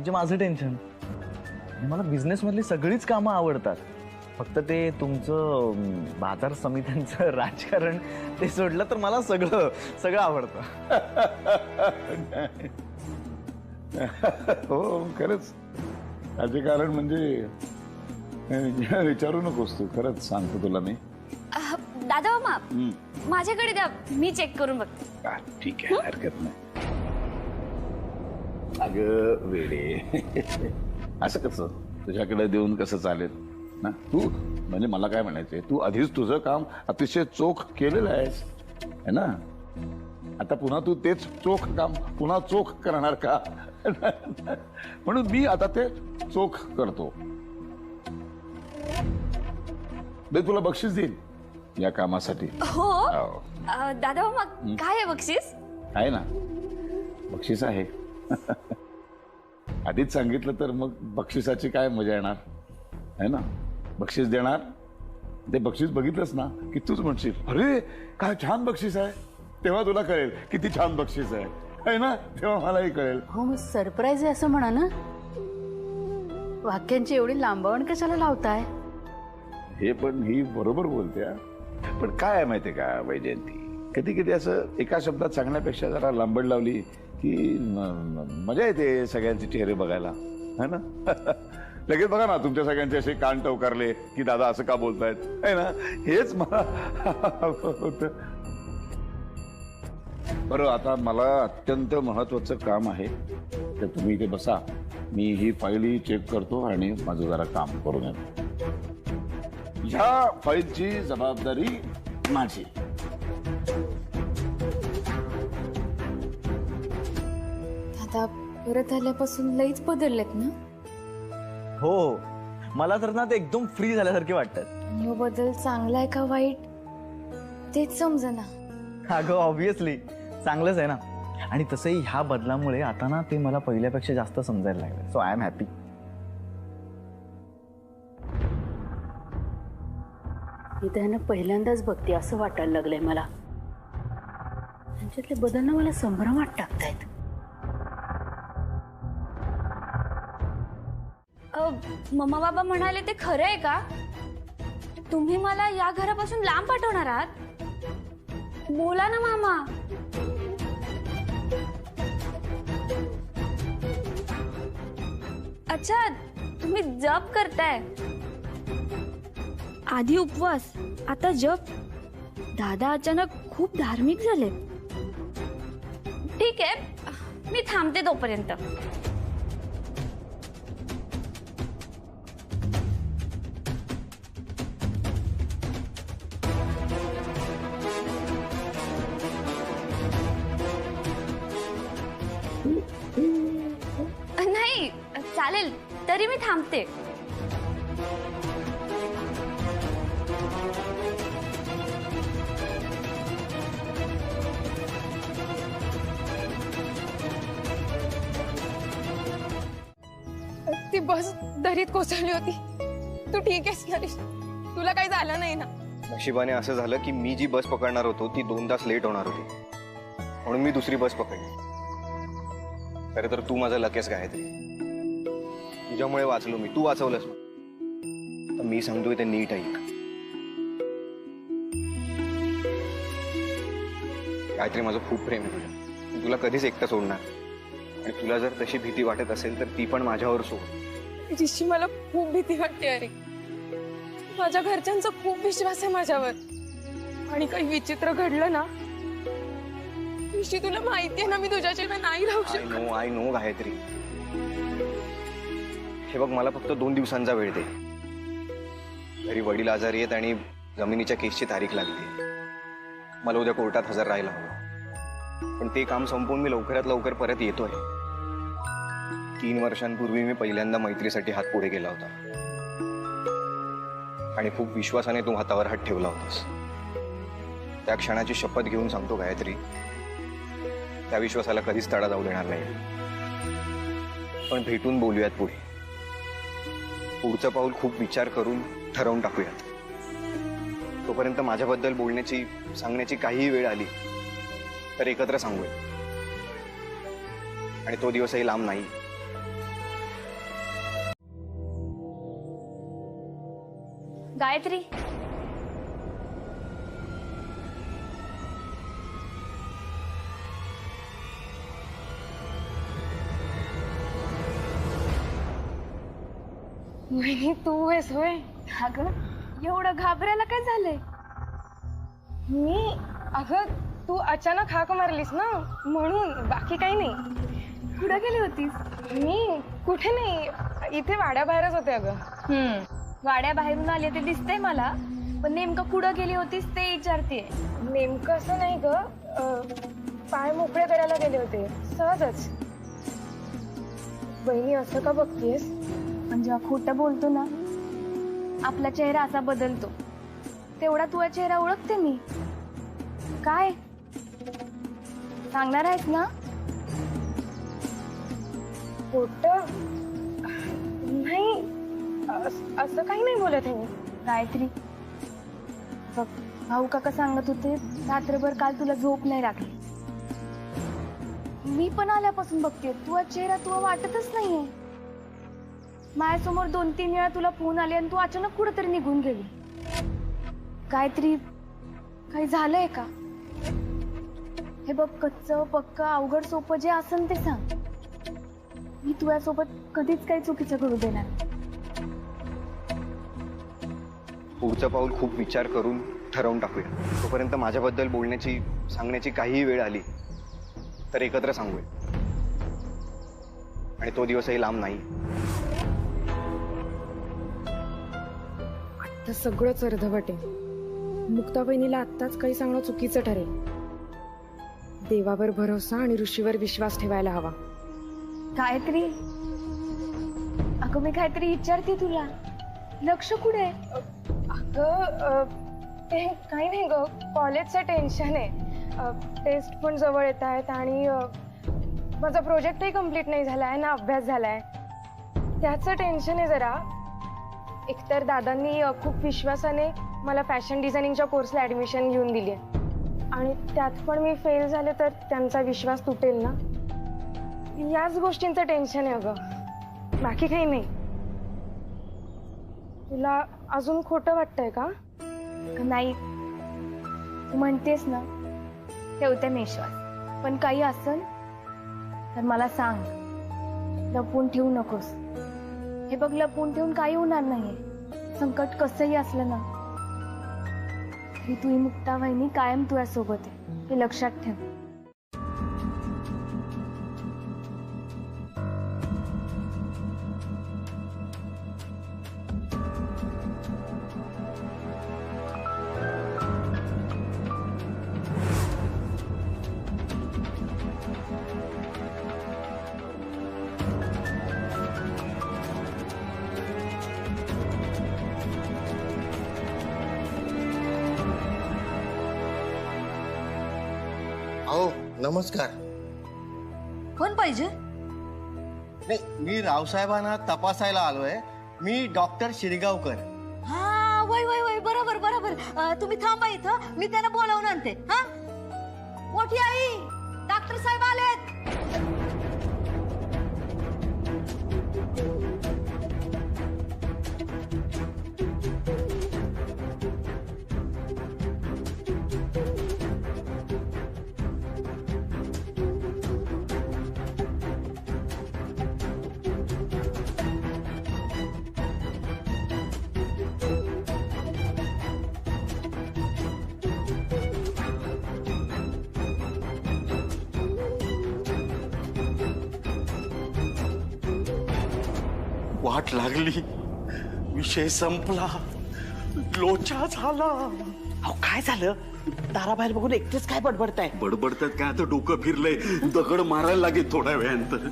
म्हणजे माझं टेन्शन. मला बिझनेस मधली सगळीच कामं आवडतात, फक्त ते तुमचं बाजार समित्यांचं राजकारण ते सोडलं तर मला सगळं सगळं आवडतं. हो खरंच राजकारण म्हणजे विचारू नकोस तू, खरंच सांगतो तुला मी. दादा मामा माझ्याकडे द्या, मी चेक करून बघते. ठीक आहे, हरकत नाही. अगं वेडे, असं कसं तुझ्याकडे देऊन कसं चालेल ना? तू म्हणजे मला काय म्हणायचंय, तू आधीच तुझं काम अतिशय चोख केलेलं आहेस है ना. आता पुन्हा तू तेच चोख काम पुन्हा चोख करणार का? म्हणून मी आता ते चोख करतो. तुला बक्षीस देईन या कामासाठी. हो दादा मामा, काय आहे बक्षीस? आहे ना, बक्षीस आहे. आधीच सांगितलं तर मग बक्षिसाची काय मजा येणार है ना. बक्षीस देणार, ते बक्षीस बघितलंस ना की तूच म्हणशील अरे काय छान बक्षीस आहे. तेव्हा तुला कळेल किती छान बक्षीस आहे ना, तेव्हा मलाही कळेल. हो मग सरप्राईज आहे असं म्हणा ना. वाक्यांची एवढी लांबवण कशाला लावताय? हे पण ही बरोबर बोलते. पण काय आहे माहितीये का वैजयंती, कधी कधी असं एका शब्दात सांगण्यापेक्षा जरा लांबड लावली की मजा येते सगळ्यांचे चेहरे बघायला है ना. लगेच बघा ना तुमच्या सगळ्यांचे असे कान टवकारले की दादा असं का बोलतायत है ना, हेच मला होतं. बरं आता मला अत्यंत महत्वाचं काम आहे, तर तुम्ही इथे बसा, मी ही फाईलही चेक करतो आणि माझं जरा काम करून येतो. ह्या फाईलची जबाबदारी माझी. दादा परत आल्यापासून लईच बदललेत ना. हो, मला तर ना ते एकदम फ्री झाल्यासारखे वाटतात. यो बदल चांगला आहे का वाईट तेच समजना. अगं ऑब्विसली चांगलंच आहे ना. आणि तसंही ह्या बदलामुळे आता ना ते मला पहिल्यापेक्षा जास्त समजायला लागलं. So I am happy. मी त्यांना पहिल्यांदाच बघते असं वाटायला लागलंय मला. त्यांच्यातले बदल ना मला संभ्रमात टाकतायत. मम्मा बाबा म्हणाले ते खरं आहे का? तुम्ही मला या घरापासून लांब पाठवणार आहात? बोला ना मामा. अच्छा, तुम्ही जप करताय. आधी उपवास, आता जप. दादा अचानक खूप धार्मिक झाले. ठीक आहे, मी थांबते तोपर्यंत. नाही चालेल, तरी मी थांबते. ती बस दरीत कोसळली होती. तू ठीक आहेस नरेश? तुला काही झालं नाही ना? नशिबाने असं झालं की मी जी बस पकडणार होतो ती 2 तास लेट होणार होती, म्हणून मी दुसरी बस पकडली. खरं तर तू माझा लकेच गायत्री. तुझ्यामुळे वाचलो मी, तू वाचवलंस. तर मी सांगतोय ते नीट ऐक. गायत्री, माझं खूप प्रेम आहे तुझ्या. तुला कधीच एकटं सोडणार. आणि तुला जर तशी भीती वाटत असेल तर ती पण माझ्यावर सोड. ऋषी, मला खूप भीती वाटते. अरे माझ्या घरच्यांचा खूप विश्वास आहे माझ्यावर. आणि काही विचित्र घडलं ना ऋषी, तुला माहितीये ना मी तुझ्याशिवाय नाही राहू शकत. I know Gayatri. हे बघ, मला फक्त 2 दिवसांचा वेळ दे. घरी वडील आजारी आहेत आणि जमिनीच्या केसची तारीख लागली. मला उद्या कोर्टात हजर राहायला हवं. पण ते काम संपवून मी लवकरात लवकर परत येतोय. 3 वर्षांपूर्वी मी पहिल्यांदा मैत्रीसाठी हात पुढे केला होता आणि खूप विश्वासाने तू हातावर हात ठेवला होतास. त्या क्षणाची शपथ घेऊन सांगतो गायत्री, त्या विश्वासाला कधीच तडा जाऊ देणार नाही. पण भेटून बोलूयात पुढे. पुढचं पाऊल खूप विचार करून ठरवून टाकूयात. तोपर्यंत माझ्याबद्दल बोलण्याची सांगण्याची काहीही वेळ आली तर एकत्र सांगूया. आणि तो दिवसही लांब नाही गायत्री, वहिनी तू आहेस होय? अगं एवढं घाबरायला काय झालंय? अगं तू अचानक हाक मारलीस ना म्हणून, बाकी काही नाही. कुठं गेली होतीस? मी कुठे नाही, इथे वाड्याबाहेरच होते अगं. वाड्या बाहेरून आली ते दिसतंय मला, पण नेमकं कुठं गेली होतीस ते विचारतेय. नेमकं असं नाही ग, पाय मोकळे करायला गेले होते सहजच. बहिणी असं का बघतीयस? म्हणजे खोटं बोलतो ना, आपला चेहरा असा बदलतो, तेवढा तुझा चेहरा ओळखते मी. काय सांगणार आहेस ना? खोटं नाही, असं काही नाही बोलत आहे मी. गायत्री बघ, भाऊ काका सांगत होते रात्रभर काल तुला झोप नाही लागली. मी पण आल्यापासून बघते तुझा चेहरा तुला वाटतच नाहीये. माझ्यासमोर 2-3 वेळा तुला फोन आले आणि तू अचानक कुठेतरी निघून गेली. गायत्री, काही झालंय का? हे बघ, कच्चं पक्क अवघड सोपं जे असेल ते सांग. मी तुझ्यासोबत कधीच काही चुकीचं घडू देणार नाही. पुढचं पाऊल खूप विचार करून ठरवून टाकूया. तोपर्यंत माझ्याबद्दल बोलण्याची, सांगण्याची काहीही वेळ आली तर एकत्र सांगूया. आणि तो दिवसही लांब नाही. आता सगळंच अर्धवट आहे. मुक्ता बहिणीला आत्ताच काही सांगणं चुकीचं ठरेल. देवावर भरोसा आणि ऋषीवर विश्वास ठेवायला हवा. गायत्री, अगं मी काहीतरी विचारते तुला, लक्ष कुठे? अगं ते काही नाही ग, कॉलेजचं टेन्शन आहे. टेस्ट पण जवळ येत आहेत आणि माझा प्रोजेक्टही कम्प्लीट नाही झालाय ना अभ्यास झालाय, त्याचं टेन्शन आहे जरा. एकतर दादांनी खूप विश्वासाने मला फॅशन डिझायनिंगच्या कोर्सला ऍडमिशन घेऊन दिली आहे आणि त्यात पण मी फेल झाले तर त्यांचा विश्वास तुटेल ना, याच गोष्टींचं टेन्शन आहे अगं, बाकी काही नाही. तुला अजून खोटं वाटतंय का? नाही, तू म्हणतेस ना, ठेवते मी विश्वास. पण काही असेल तर मला सांग, लपवून ठेवू नकोस. हे बघ, लपवून ठेवून काही होणार नाहीये. संकट कसंही असलं ना तरी तुझी मुक्ता वहिनी कायम तुझ्यासोबत आहे, हे लक्षात ठेव. अहो नमस्कार. कोण पाहिजे? नाही, मी रावसाहेबांना तपासायला आलोय. मी डॉक्टर शिरगावकर. हा, वय वय वय, बरोबर बरोबर. तुम्ही थांबा इथं, मी त्यांना बोलावून आणते. हा, मोठी आई, डॉक्टर साहेब आलेत. वाट लागली, विषय संपला, लोचा झाला. अहो काय झालं? दाराबाहेर बघून एकटेच काय बडबडताय? बडबडतात काय, आता डोकं फिरलंय, दगड मारायला लागेल थोड्या वेळानंतर.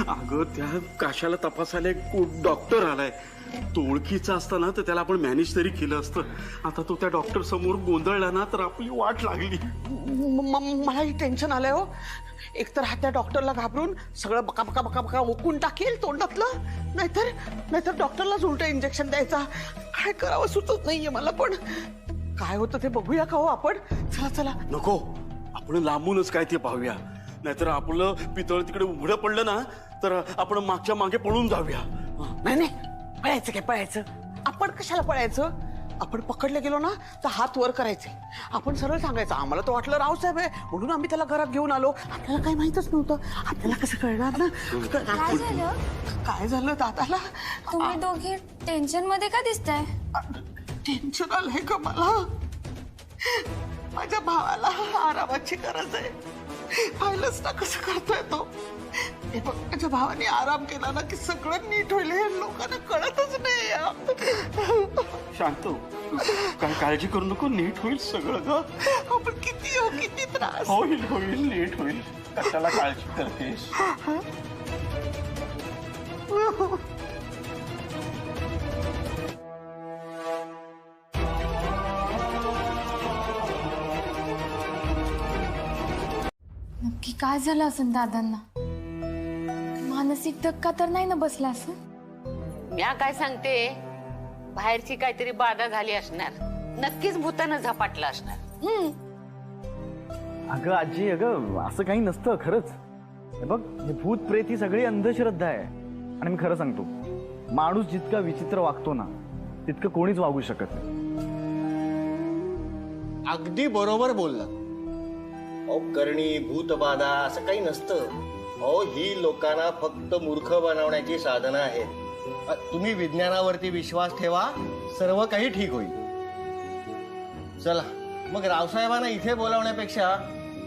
अगं त्या काशाला तपासायला एक डॉक्टर आलाय. तो ओळखीचा असताना तर त्याला आपण मॅनेज तरी केलं असतं. आता तो त्या डॉक्टर समोर गोंधळला ना तर आपली वाट लागली. मलाही टेन्शन आलंय हो. एकतर हा त्या डॉक्टरला घाबरून सगळं बका बका बका बका ओकून टाकेल तोंडातलं, नाहीतर डॉक्टरलाच उलट इंजेक्शन द्यायचा. काय करावं सुचत नाहीये मला. पण काय होतं ते बघूया का हो आपण? चला चला. नको, आपण लांबूनच काय ते पाहूया, नाहीतर आपलं पितळ तिकडे उघडं पडलं ना तर आपण मागच्या मागे पळून जाऊया. नाही नाही, पळायचं काय पळायचं? आपण कशाला पळायचं? आपण पकडले गेलो ना तर हात वर करायचे. आपण सरळ सांगायचं आम्हाला तर वाटलं रावसाहेब आहे म्हणून आम्ही त्याला घरात घेऊन आलो. आपल्याला काही माहितच नव्हतं. आपल्याला कसं कळणार ना? काय झालं? काय झालं दादाला? तुम्ही दोघे टेन्शन मध्ये का दिसताय? टेन्शन आलंय का मला? माझ्या भावाला आरामाची गरज आहे. पाहिलंच ना कसं करतोय तो. हे बघ माझ्या भावाने आराम केला ना की सगळं नीट होईल. हे लोकांना कळतच नाही. शांत हो. काय काळजी करू नको, नीट होईल सगळं ग. आपण किती त्रास. होईल होईल नीट होईल. कशाला काळजी करतेस? नक्की काय झालं असं दादांना? मानसिक धक्का तर नाही ना बसला असं? म्या काय सांगते, बाहेरची काहीतरी बाधा झाली असणार. नक्कीच भूतानं झपाटलं असणार. अगं आजी, अगं असं काही नसतं खरंच. हे बघ, हे भूत प्रेत ही सगळी अंधश्रद्धा आहे. आणि मी खरं सांगतो, माणूस जितका विचित्र वागतो ना तितकं कोणीच वागू शकत नाही. अगदी बरोबर बोलला. अहो करणी भूतबाधा असं काही नसतं. अहो ही लोकांना फक्त मूर्ख बनवण्याची साधनं आहेत. तुम्ही विज्ञानावरती विश्वास ठेवा, सर्व काही ठीक होईल. चला मग रावसाहेबांना इथे बोलावण्यापेक्षा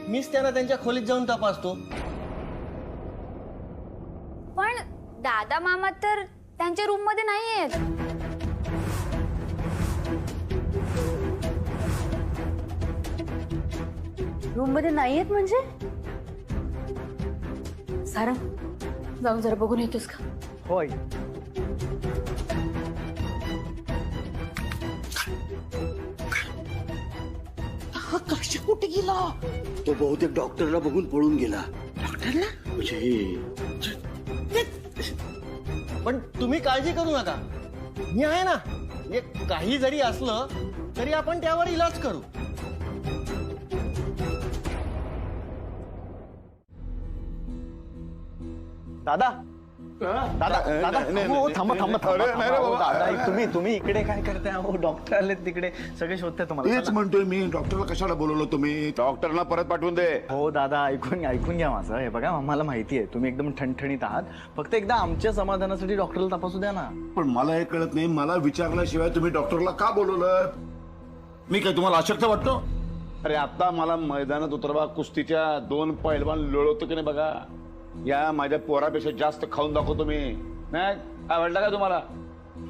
मीच त्यांना त्यांच्या खोलीत जाऊन तपासतो. पण दादा मामा तर त्यांच्या रूम मध्ये नाही आहेत. रूम मध्ये नाहीयेत म्हणजे? सारंग, जाऊन जरा बघून येतोस का? होय. काशी कुठे गेला? तो बहुतेक डॉक्टरला बघून पळून गेला. डॉक्टरला? म्हणजे पण तुम्ही काळजी करू नका, मी आहे ना. म्हणजे काही जरी असलं तरी आपण त्यावर इलाज करू. दादा दादा दादा, हो, थांबा थांबा थांबा. हो, दादा तुम्ही इकडे काय करताय? हो डॉक्टर आले तिकडे, सगळे शोधताय तुम्हाला. तेच म्हणतोय मी, डॉक्टरला कशाला बोलवलं तुम्ही? डॉक्टरना परत पाठवून दे. हो दादा, ऐकून घ्या माझं. हे बघा, मला माहिती आहे तुम्ही एकदम ठणठणीत आहात. फक्त एकदा आमच्या समाधानासाठी डॉक्टरला तपासू द्या ना. पण मला हे कळत नाही, मला विचारल्याशिवाय तुम्ही डॉक्टरला का बोलवलं? मी काय तुम्हाला अशक्त वाटतो? अरे आता मला मैदानात उतरवा, कुस्तीच्या 2 पैलवान लोळवतो की नाही बघा. या माझ्या पोरापेक्षा जास्त खाऊन दाखवतो मी. नाही काय वाटलं का तुम्हाला?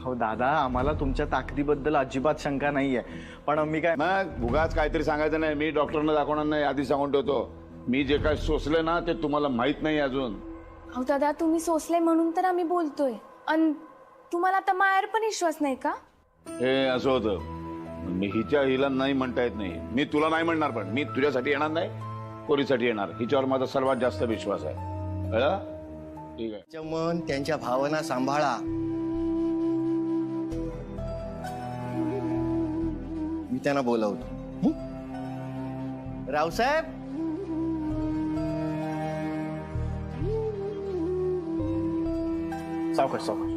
हो दादा, आम्हाला तुमच्या ताकदीबद्दल अजिबात शंका नाहीये. पण मी काय मग उगाच काहीतरी सांगायचं नाही. मी डॉक्टरना दाखवणार नाही, आधी सांगून ठेवतो. मी जे काय सोसले ना ते तुम्हाला माहित नाही अजून. अहो दादा, तुम्ही सोसले म्हणून तर आम्ही बोलतोय. आणि तुम्हाला आता मायावर पण विश्वास नाही का? हे असं होतं. मी हिला नाही म्हणता येत नाही. मी तुला नाही म्हणणार, पण मी तुझ्यासाठी येणार नाही, पोरीसाठी येणार. हिच्यावर माझा सर्वात जास्त विश्वास आहे. ठीक आहे. त्यांचं मन, त्यांच्या भावना सांभाळा. मी त्यांना बोलवतो. रावसाहेब, सावकाश सावकाश.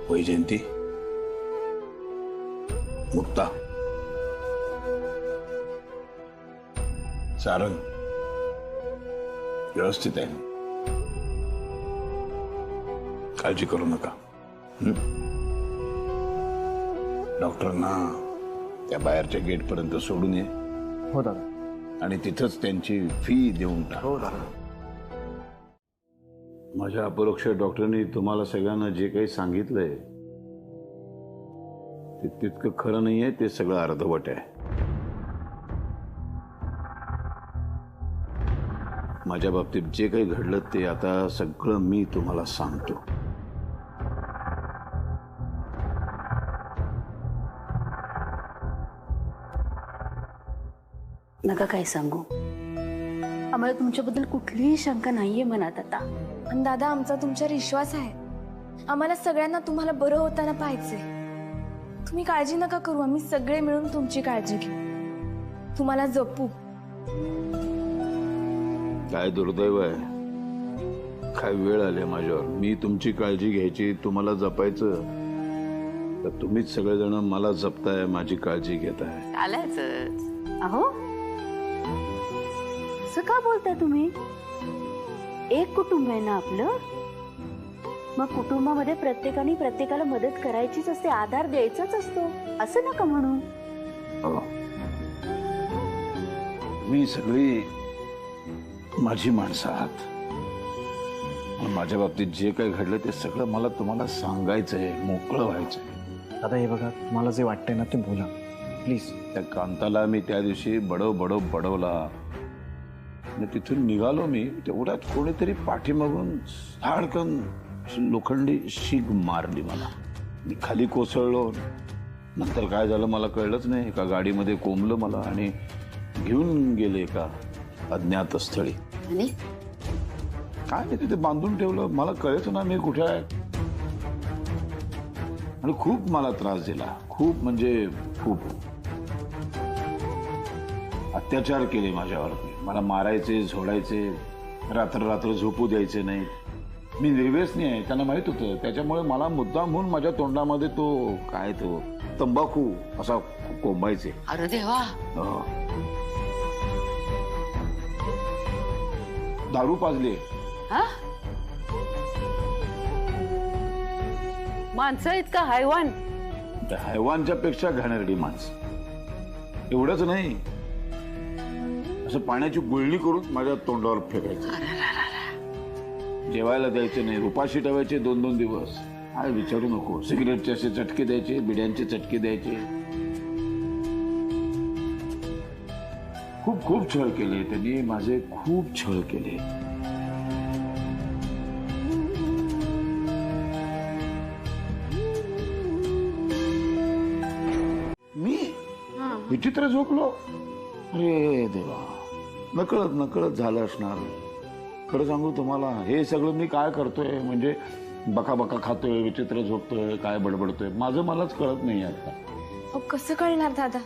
वैजयंती, मुक्ता, सारंग व्यवस्थित आहे. काळजी करू नका. डॉक्टरांना त्या बाहेरच्या गेट पर्यंत सोडून ये. हो दादा. आणि तिथंच त्यांची फी देऊन टाक. हो दादा. माझ्या अपरोक्ष डॉक्टरनी तुम्हाला सगळ्यांना जे काही सांगितलंय ते तितकं खरं नाहीये. ते सगळं अर्धवट आहे. माझ्या बाबतीत जे काही घडलं ते आता सगळं मी तुम्हाला सांगतो. नका काय सांगू, आम्हाला तुमच्याबद्दल कुठलीही शंका नाहीये मनात आता. आणि दादा, आमचा तुमच्यावर विश्वास आहे. आम्हाला सगळ्यांना तुम्हाला बरं होताना पाहायचंय. तुम्ही काळजी नका करू, आम्ही सगळे मिळून तुमची काळजी घेऊ, तुम्हाला जपू. काय दुर्दैव आहे, काय वेळ आली माझ्यावर. मी तुमची काळजी घ्यायची, तुम्हाला जपायचं, तर तुम्हीच सगळेजण मला जपताय, माझी काळजी घेताय. चालायचंच. अहो असं का बोलताय तुम्ही? एक कुटुंब आहे ना आपलं, मग कुटुंबामध्ये प्रत्येकाने प्रत्येकाला मदत करायचीच असते, आधार द्यायचाच असतो, असं नका म्हणू. हो. मी सगळी माझी माणसं आहात. माझ्या बाबतीत जे काही घडलं ते सगळं मला तुम्हाला सांगायचंय, मोकळं व्हायचंय. आता हे बघा, तुम्हाला जे वाटतंय ना ते बोला प्लीज. त्या कांताला मी त्या दिवशी बडवला आणि तिथून निघालो मी, तेवढ्यात कोणीतरी पाठीमागून धाडकन लोखंडी शीग मारली मला. मी खाली कोसळलो. नंतर काय झालं मला कळलंच नाही. एका गाडीमध्ये कोंबलं मला आणि घेऊन गेले एका अज्ञात स्थळी. आणि काय नाही, तिथे बांधून ठेवलं. मला कळायचं ना मी कुठे आहे. आणि खूप मला त्रास दिला, खूप म्हणजे खूप अत्याचार केले माझ्यावर. मला मारायचे, झोडायचे, रात्र झोपू द्यायचे नाही. मी निर्व्यसनी आहे, त्यांना माहित होतं. त्याच्यामुळे मला मुद्दाम म्हणून माझ्या तोंडामध्ये तो तंबाखू असा कोंबायचे. अरे देवा. दारू पाजली. हा? माणसं आहेत का हैवान? त्या हैवानच्या पेक्षा घाणेरडी माणसं. एवढंच नाही, असं पाण्याची गुळणी करून माझ्या तोंडावर फेकायचं. जेवायला द्यायचे नाही, उपाशी ठेवायचे 2-2 दिवस. काय विचारू नको. सिगरेटचे असे चटके द्यायचे, बिड्यांचे चटके द्यायचे. खूप खूप छळ केले त्यांनी, माझे खूप छळ केले. मी विचित्र झोपलो. अरे देवा, नकळत झालं असणार. खरं सांगू तुम्हाला, हे सगळं मी काय करतोय म्हणजे बका खातोय, विचित्र झोपतोय, काय बडबडतोय, माझं मलाच कळत नाही आता. अहो कसं कळणार दादा,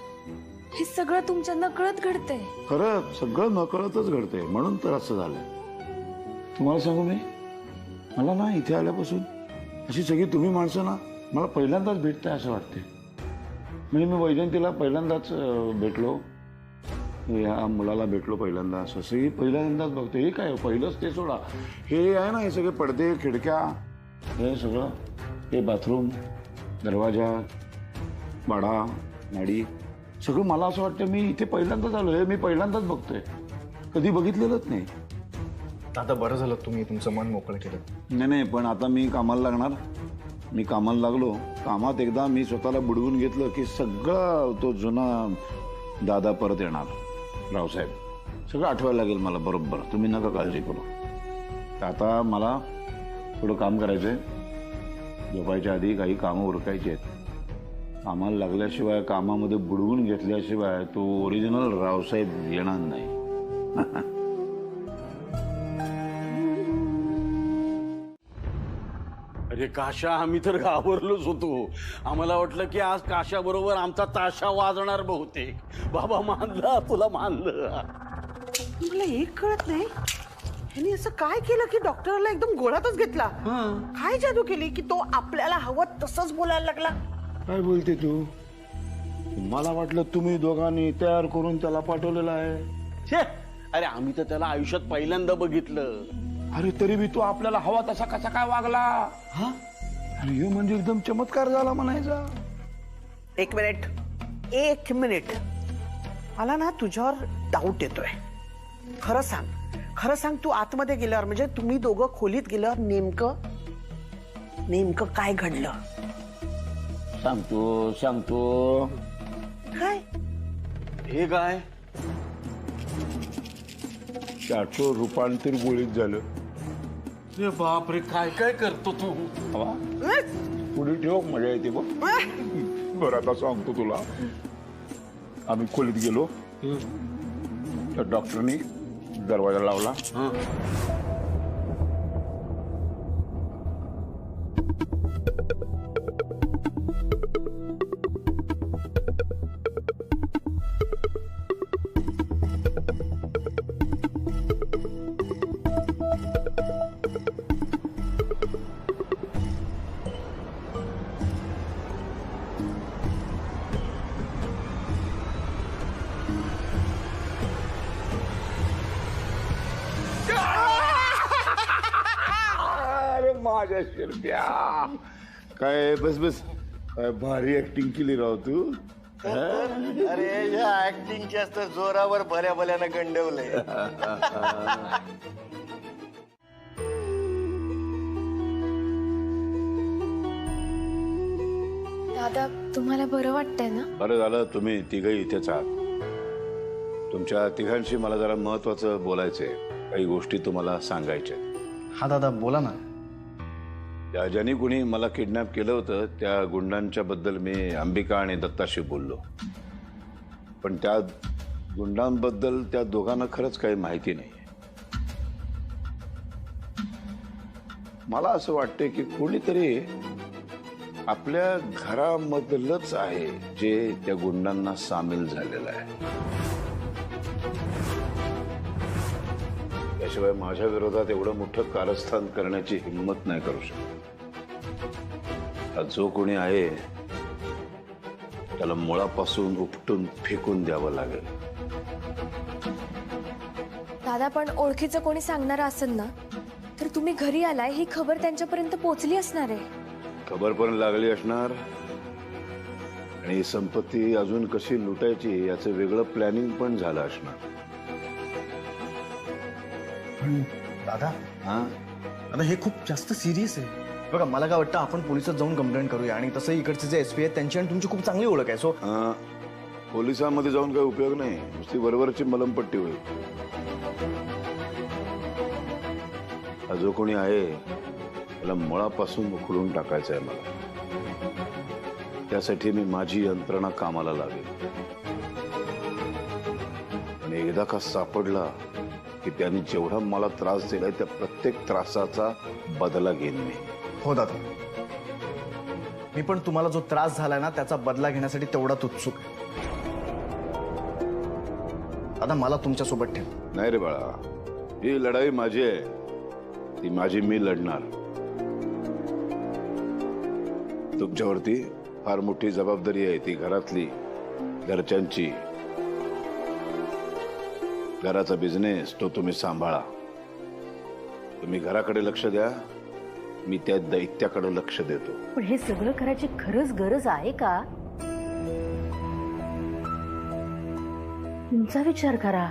हे सगळं तुमच्या नकळत घडतंय. खरं सगळं नकळतच घडतंय, म्हणून तर असं झालंय. तुम्हाला सांगू मी, मला ना इथे आल्यापासून अशी सगळी तुम्ही माणसं ना मला पहिल्यांदाच भेटताय असं वाटते. म्हणजे मी वैजयंतीला पहिल्यांदाच भेटलो, या मुलाला भेटलो पहिल्यांदा, असंही पहिल्यांदाच बघतो. हे काय पहिलंच ते सोडा, हे आहे ना, हे सगळे पडदे, खिडक्या, हे सगळं, हे बाथरूम, दरवाजा, वाडा, नाडी, सगळं मला असं वाटतं मी इथे पहिल्यांदाच आलो. हे मी पहिल्यांदाच बघतोय, कधी बघितलेलंच नाही. आता बरं झालं तुम्ही तुमचं मन मोकळं केलं. नाही, पण आता मी कामाला लागणार. मी कामाला लागलो. कामात एकदा मी स्वतःला बुडवून घेतलं की सगळं तो जुना दादा परत येणार. रावसाहेब सगळं आठवायला लागेल मला बरोबर. तुम्ही नका काळजी करू. तर आता मला थोडं काम करायचंय. झोपायच्या आधी काही कामं उरकायची आहेत. कामाला लागल्याशिवाय, कामामध्ये बुडवून घेतल्याशिवाय तो ओरिजिनल रावसाहेब येणार नाही. अरे काशा, आम्ही तर घाबरलोच होतो. आम्हाला वाटलं की आज काशा बरोबर आमचा ताशा वाजणार बहुतेक. बाबा मानला, तुला मानलं. मला एक कळत नाही, ह्यानी असं काय केलं की डॉक्टरला एकदम गोळातच घेतला. काय जादू केली की तो आपल्याला हवं तसंच बोलायला लागला? काय बोलते तू? मला वाटलं तुम्ही दोघांनी तयार करून त्याला पाठवलेलं आहे. छे, अरे आम्ही तर त्याला आयुष्यात पहिल्यांदा बघितलं. अरे तरी बी तू आपल्याला हवा तसा कसा काय वागला? अरे हे म्हणजे एकदम चमत्कार झाला म्हणायचा. एक मिनिट, मला ना तुझ्यावर डाऊट येतोय. खरं सांग, तू आतमध्ये गेल्यावर, म्हणजे तुम्ही दोघं खोलीत गेल्यावर नेमकं काय घडलं? सांगतो. काय? हे काय? शाटो रूपांतर गोळीत झालं. रे बाप रे, काय काय करतो तू? पुढे ठेव, मजा येते बघ. बरं आता सांगतो तुला. आम्ही खोलीत गेलो, तर डॉक्टरनी दरवाजा लावला. माझ्या शिरप्या. काय बस बस, काय भारी ऍक्टिंग केली राव तू. अरे या ऍक्टिंगच्या तर जोरावर भल्या भल्यानं गंडवलंय. दादा तुम्हाला बरं वाटतंय ना? बरं झालं तुम्ही तिघही इथेच आहात. तुमच्या तिघांशी मला जरा महत्वाचं बोलायचंय. काही गोष्टी तुम्हाला सांगायच्या. हा दादा बोला ना. त्या ज्यांनी कुणी मला किडनॅप केलं होतं त्या गुंडांच्या बद्दल मी अंबिका आणि दत्ताशी बोललो. पण त्या गुंडांबद्दल त्या दोघांना खरंच काही माहिती नाही. मला असं वाटतंय की कोणीतरी आपल्या घरामधलंच आहे जे त्या गुंडांना सामील झालेलं आहे. त्याशिवाय माझ्या विरोधात एवढं मोठं कारस्थान करण्याची हिंमत नाही करू शकत. जो कोणी आहे त्याला मुळापासून उपटून फेकून द्यावं लागेल. दादा पण ओळखीचं कोणी सांगणार असेल ना तर तुम्ही घरी आलाय ही खबर त्यांच्यापर्यंत पोहोचली असणार आहे. खबर पण लागली असणार आणि ही संपत्ती अजून कशी लुटायची याचं वेगळं प्लॅनिंग पण झालं असणार. दादा हा, आता हे खूप जास्त सिरियस आहे. बघा मला काय वाटतं आपण पोलिसात जाऊन कंप्लेंट करूया. आणि तसं इकडचे जे SP आहेत त्यांची आणि तुमची खूप चांगली ओळख आहे. सो पोलिसांमध्ये जाऊन काही उपयोग नाही. नुसती बरोबरची मलमपट्टी होईल. हा जो कोणी आहे त्याला मुळापासून उखडून टाकायचं आहे मला. त्यासाठी मी माझी यंत्रणा कामाला लावेल. आणि एकदा का सापडला की त्यांनी जेवढा मला त्रास दिलाय त्या प्रत्येक त्रासाचा बदला घेईन मी. हो दादा मी पण तुम्हाला जो त्रास झालाय ना त्याचा बदला घेण्यासाठी तेवढाच उत्सुक आहे. दादा मला तुमच्या सोबत ठेव. नाही रे बाळा, ही लढाई माझी आहे. ती माझी मी लढणार. तुमच्यावरती फार मोठी जबाबदारी आहे. ती घरातली, घरच्यांची. घराचा बिझनेस तो तुम्ही सांभाळा. तुम्ही घराकडे लक्ष द्या, मी त्या दैत्याकडे लक्ष देतो. पण हे सगळं करायची खरंच गरज आहे का? तुमचा विचार करा,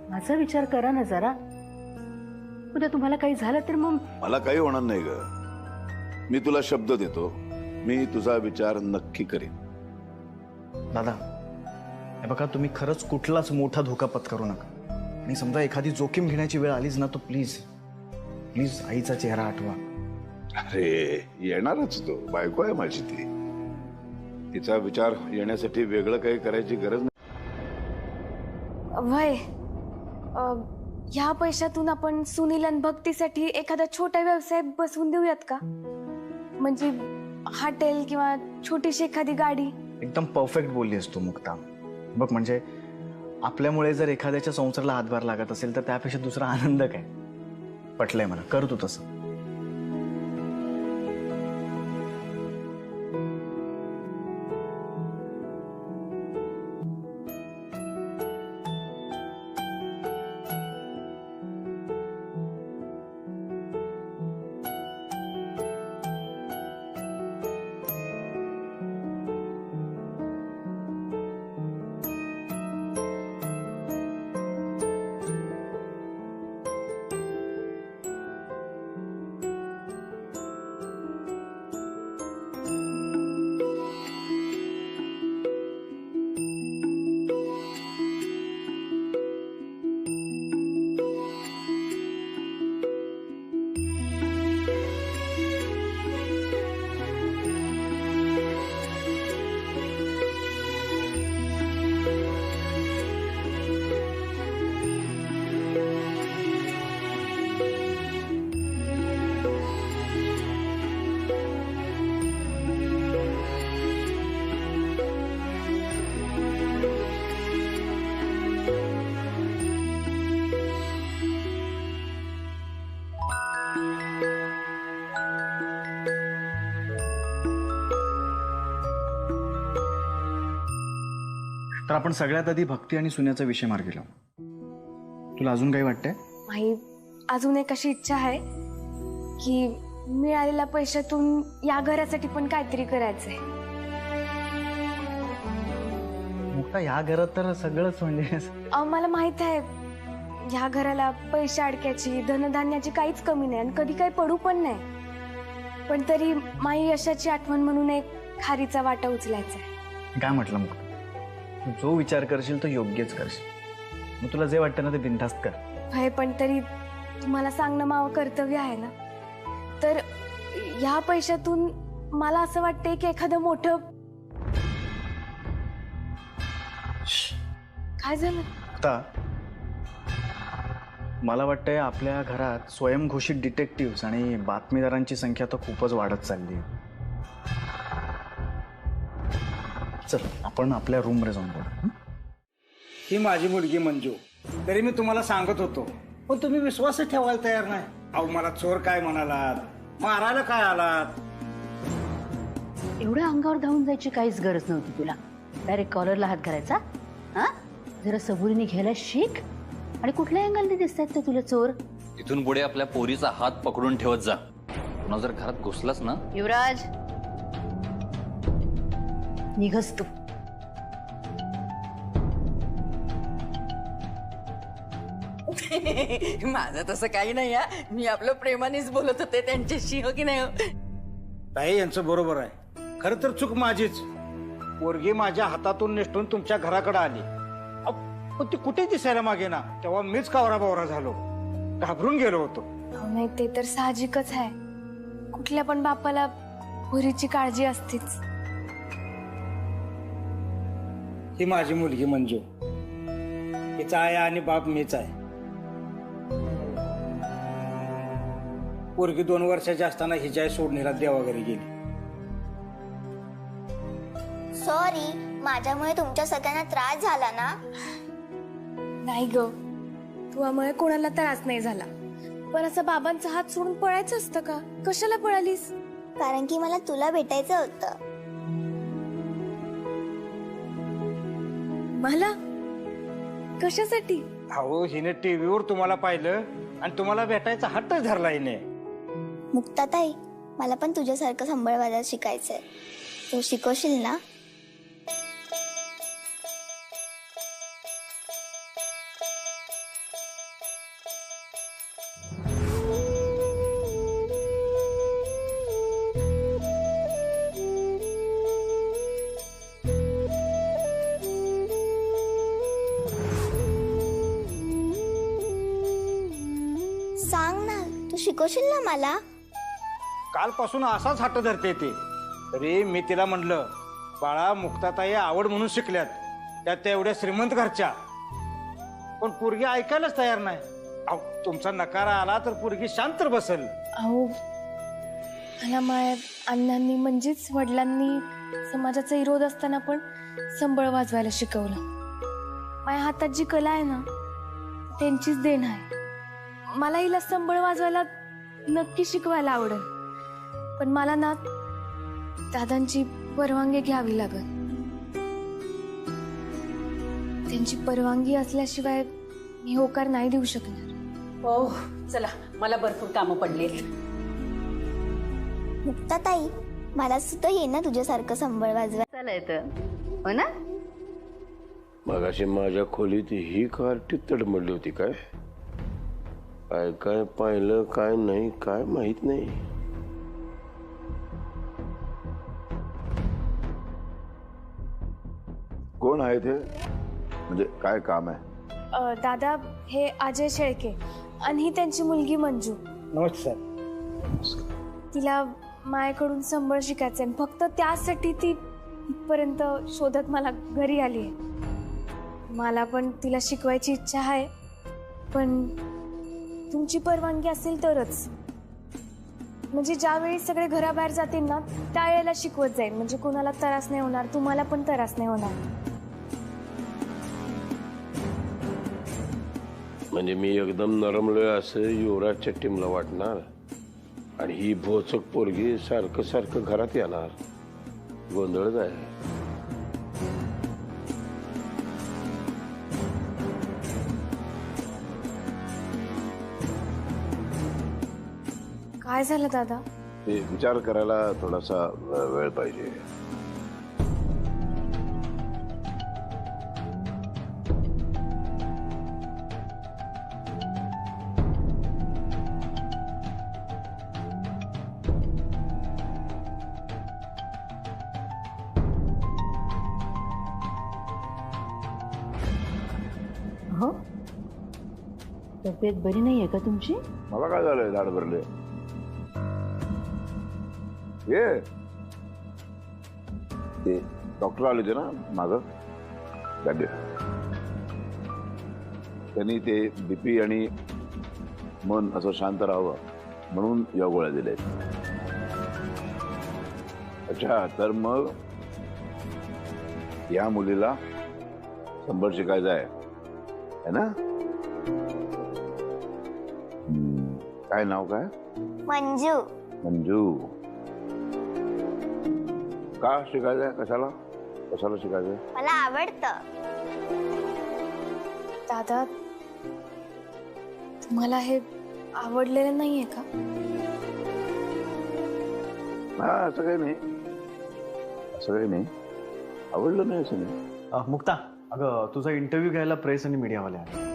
माझा विचार करा ना जरा. उद्या तुम्हाला काही झालं तर मग मला काही होणार नाही ग. मी तुला शब्द देतो, मी तुझा विचार नक्की करेन. दादा हे बघा तुम्ही खरंच कुठलाच मोठा धोका पत्करू नका. आणि समजा एखादी जोखीम घेण्याची वेळ आलीच ना तो प्लीज प्लीज आईचा चेहरा आठवा. अरे येणारच तो. बायको आहे माझी ती. तिचा विचार येण्यासाठी वेगळं काही करायची गरज नाही. वय ह्या पैशातून आपण सुनील आणि भक्तीसाठी एखादा छोटा व्यवसाय बसवून देऊयात का? म्हणजे हॉटेल किंवा छोटीशी एखादी गाडी. एकदम परफेक्ट बोललीस तू मुक्ता. बघ म्हणजे आपल्यामुळे जर एखाद्याच्या संसाराला हातभार लागत असेल तर त्यापेक्षा दुसरा आनंद काय. पटलंय मला, कर तू तसं. तर आपण सगळ्यात आधी भक्ती आणि सुन्याचा विषय मार्गी लावू. तुला अजून काही वाटतंय? माही अजून एक अशी इच्छा आहे की मिळालेल्या पैशातून या घरासाठी पण काहीतरी करायचंय. मुक्ता, ह्या घरात तर सगळंच म्हणजे अहो, मला माहित आहे ह्या घराला पैसे अडक्याची धनधान्याची काहीच कमी नाही आणि कधी काही पडू पण नाही. पण तरी माई यशाची आठवण म्हणून एक खारीचा वाटा उचलायचा आहे. काय म्हटलं मुक्ता, तू जो विचार करशील तो योग्यच करशील. मग तुला जे वाटतं ना ते बिनधास्त कर. भय, पण तरी तुम्हाला सांगणं मावं कर्तव्य आहे ना. तर ह्या पैशातून मला असं वाटतंय की एखादं मोठं. काय झालं? मुक्ता, मला वाटतंय आपल्या घरात स्वयंघोषित डिटेक्टिव्ह आणि बातमीदारांची संख्या तर खूपच वाढत चालली. चल आपण आपल्या रूममध्ये जाऊन बोलू. ही माझी मुलगी मंजू. तरी मी तुम्हाला सांगत होतो, पण तुम्ही विश्वासच ठेवायला तयार नाही. अहो, मला चोर काय म्हणालात, मारायला काय आलात. एवढ्या अंगावर धावून जायची काहीच गरज नव्हती तुला. डायरेक्ट कॉलरला हात घालायचा. हा, जरा सबुरीने घ्यायला शिक. आणि कुठल्या अँगलने दिसतात ते तुला चोर? इथून पुढे आपल्या पोरीचा हात पकडून ठेवत जा. पुन्हा जर घरात घुसलास ना. युवराज, निघस तू. माझं तसं काही नाही. मी आपलं प्रेमानेच बोलत होते त्यांच्याशी, हो की नाही? ताई, यांचं बरोबर आहे. खरं तर चूक माझीच. पोरगी माझ्या हातातून निसटून तुमच्या घराकडे आली. पण ती कुठे दिसायला मागे ना. तेव्हा मीच कावरा बावरा झालो, घाबरून गेलो होतो. नाही, ते तर साहजिकच आहे. कुठल्या पण बापाला पोरीची काळजी असतेच. ही माझी मुलगी मंजू. तिचा आई आणि बाप मीच आहे. पोरगी 2 वर्षाची असताना हिच्या आई सोडणीला देवाघरी गेली. सॉरी, माझ्यामुळे तुमच्या सगळ्यांना त्रास झाला ना. नाही ग, तुझ्यामुळे कोणाला त्रास नाही झाला. पण असं बाबांचा हात सोडून पळायचं असतं का? कशाला पळालीस? कारण की मला तुला भेटायचं होतं. मला? कशासाठी? अहो, हिने टीव्हीवर तुम्हाला पाहिलं आणि तुम्हाला भेटायचा हट्टच धरला हिने. मुक्ताताई, मला पण तुझ्यासारखं संबळवाजात शिकायचंय. तू शिकवशील ना? सांग ना, तू शिकवशील ना मला? कालपासून असाच हट्ट धरते ते. तरी मी तिला म्हणलं, बाळा, मुक्ताताई आवड म्हणून शिकल्यात, त्यात त्या एवढ्या श्रीमंत घरच्या. पण पोरगी ऐकायलाच तयार नाही. अहो, तुमचा नकार आला तर पोरगी शांत बसेल. अहो, मला माया अण्णांनी म्हणजेच वडिलांनी समाजाचा विरोध असताना पण संबळ वाजवायला शिकवलं. माझ्या हातात जी कला आहे ना, त्यांचीच देण आहे. मला हिला संबळ वाजवायला नक्की शिकवायला आवडेल. पण मला ना दादांची परवानगी घ्यावी लागेल. त्यांची परवानगी असल्याशिवाय मी होकार नाही देऊ शकणार. हो, चला, मला भरपूर कामं पडली. मुक्ताताई, मला सुद्धा ये ना तुझ्यासारखं संबळ वाजवा. चला येतं, हो ना? मगाशी माझ्या खोलीत ही कार्टी तडमडली होती. काय काय काय पाहिलं, काय नाही, काय माहित नाही. कोण आहे ते? म्हणजे काय काम आहे? दादा, हे अजय शेळके आणि ही त्यांची मुलगी मंजू. नमस्कार. तिला मायाकडून संबळ शिकायचंय. फक्त त्यासाठी ती इथपर्यंत शोधत मला घरी आली आहे. मला पण तिला शिकवायची इच्छा आहे, पण तुमची परवानगी असेल तरच. म्हणजे ज्यावेळी सगळे घराबाहेर जातील ना, त्यावेळेला शिकवत जाईल. म्हणजे कोणाला त्रास नाही होणार, तुम्हाला पण त्रास नाही होणार. म्हणजे मी एकदम नरमलोय असं युवराजच्या टीमला वाटणार आणि ही भोचक पोरगी सारखं सारखं घरात येणार. गोंधळच आहे. काय झालं दादा? ते विचार करायला थोडासा वेळ पाहिजे. हो, तब्येत बरी नाहीये का तुमची? मला काय झालंय झाड भरले? ये ते डॉक्टर आले होते ना माग, त्यांनी ते बीपी आणि मन असं शांत राहावं म्हणून या गोळ्या दिल्या. अच्छा, तर मग या मुलीला संभळ शिकायचं आहे ना? काय नाव काय? मंजू. मंजू. का शिकायचंय? कशाला कशाला शिकायचंय? मला आवडतं. दादा, तुम्हाला हे आवडलेलं नाहीये का? हा, असं काही नाही, असं काही नाही. आवडलं नाही असं नाही. मुक्ता, अगं तुझा इंटरव्ह्यू घ्यायला प्रेस आणि मीडियावाले आले.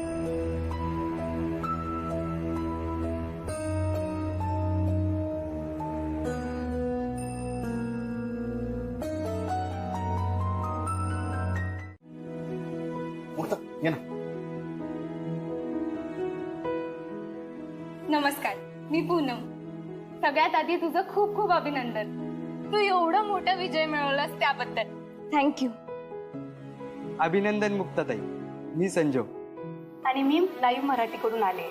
मुक्ता, ये ना. नमस्कार, मी पूनम. सगळ्यात आधी तुझं खूप खूप अभिनंदन. तू एवढा मोठा विजय मिळवलास त्याबद्दल थँक्यू. अभिनंदन मुक्ताताई. मी संजो आणि मी लाईव्ह मराठीकडून आले.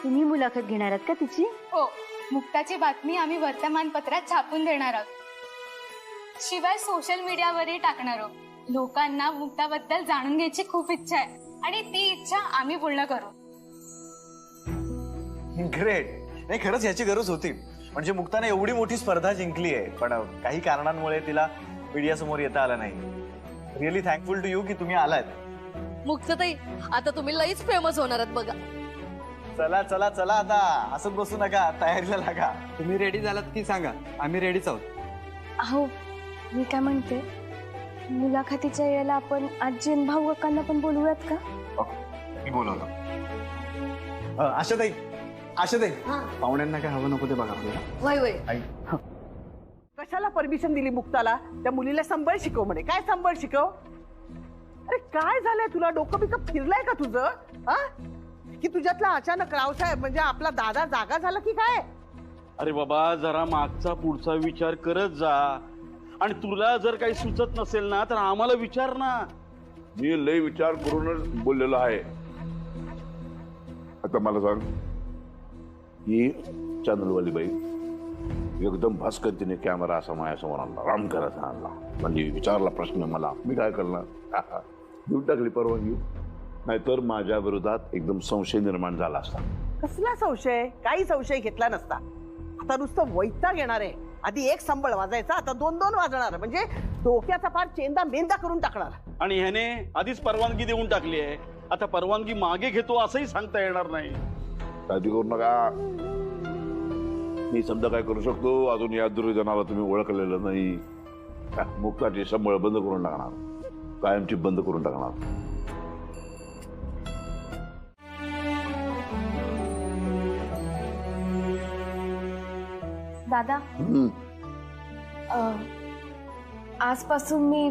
तुम्ही मुलाखत घेणार आहात का तिची? हो, मुक्ताची बातमी आम्ही वर्तमानपत्रात छापून देणार आहोत. शिवाय सोशल मीडियावरही टाकणार आहोत. लोकांना मुक्ताबद्दल जाणून घ्यायची खूप इच्छा आहे आणि ती इच्छा आम्ही पूर्ण करू. ग्रेट. नाही, खरंच याची गरज होती. म्हणजे मुक्ताने एवढी मोठी स्पर्धा जिंकली आहे, पण काही कारणांमुळे तिला मीडिया समोर येता आलं नाही. रिअली थँकफुल टू यू की तुम्ही आलात. मुक्ताताई, आता तुम्ही लईच फेमस होणार आहात बघा. चला चला चला, आता असंच बसू नका, तयारीला लागा. तुम्ही रेडी झालात की सांगा, आम्ही रेडीच आहोत. अहो, मी काय म्हणते, मुलाखतीच्या वेळेला आपण आजी भाऊ काकांना पण बोलूयात का? मी बोलवतो. आशाताई, आशाताई, पाहुण्यांना काय हवं नको ते बघा आपल्याला. वय वय. कशाला परमिशन दिली मुक्ताला? त्या मुलीला संबळ शिकव म्हणे. काय संबळ शिकव? अरे काय झालंय तुला? डोकं बिकं फिरलंय का तुझं? हा, की तुझ्यातला अचानक रावसाहेब म्हणजे आपला दादा जागा झाला की काय? अरे बाबा, जरा मागचा पुढचा विचार करत जा. आणि तुला जर काही सुचत नसेल ना तर आम्हाला विचार ना. मी लय विचार करूनच बोललेलो आहे. आता मला सांग, ही चॅनलवाली बाई एकदम भास्करतीने कॅमेरा असा माझ्यासमोर आणला, राम करायचा आणला. म्हणजे विचारला प्रश्न मला, मी काय करणार? देऊन टाकली परवानगी. नाहीतर माझ्या विरोधात एकदम संशय निर्माण झाला असता. कसला संशय? काही संशय घेतला नसता. आता नुसतं वैताग येणार आहे. आधी एक संबळ वाजायचा, आता 2-2 वाजणार. म्हणजे डोक्याचा फार चेंदा मेंदा करून टाकणार. आणि ह्याने आधीच परवानगी देऊन टाकली आहे, आता परवानगी मागे घेतो असंही सांगता येणार नाही. काळजी करू नका, मी समजा काय करू शकतो. अजून या दुर्योधनाला तुम्ही ओळखलेलं नाही. मुक्ताची संबळ बंद करून टाकणार, कायमची बंद करून टाकणार. दादा, आजपासून मी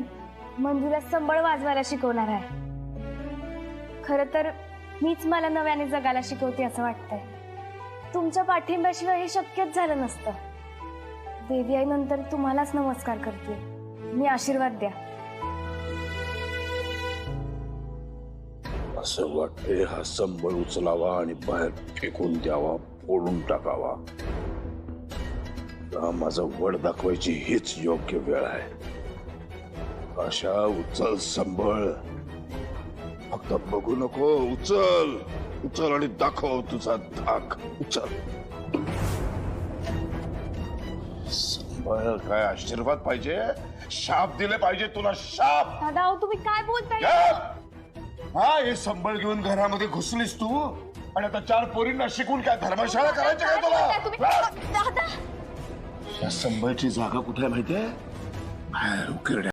मंजूला संबळ वाजवायला शिकवणार आहे. खरं तर मीच मला नव्याने जगायला शिकवते असं वाटतंय. तुमच्या पाठिंब्याशिवाय हे शक्यच झालं नसतं. देवी आई नंतर तुम्हालाच नमस्कार करते. मी आशीर्वाद द्या. असं वाटते हा संबळ उचलावा आणि बाहेर फेकून द्यावा, फोडून टाकावा. माझा वड दाखवायची हीच योग्य वेळ आहे. अशा उचल संबळ, फक्त बघू नको. उचल उचल आणि दाखव तुझा धाक. उचल. संबळ काय आशीर्वाद पाहिजे? शाप दिले पाहिजे तुला, शाप. दादा, तुम्ही काय बोलताय? हा, हे संबळ घेऊन घरामध्ये घुसलीस तू. आणि आता 4 पोरींना शिकून काय धर्मशाळा करायची काय तुला? दादा या संभळची जागा कुठे आहे माहितीये? बाहेर उकिरड्या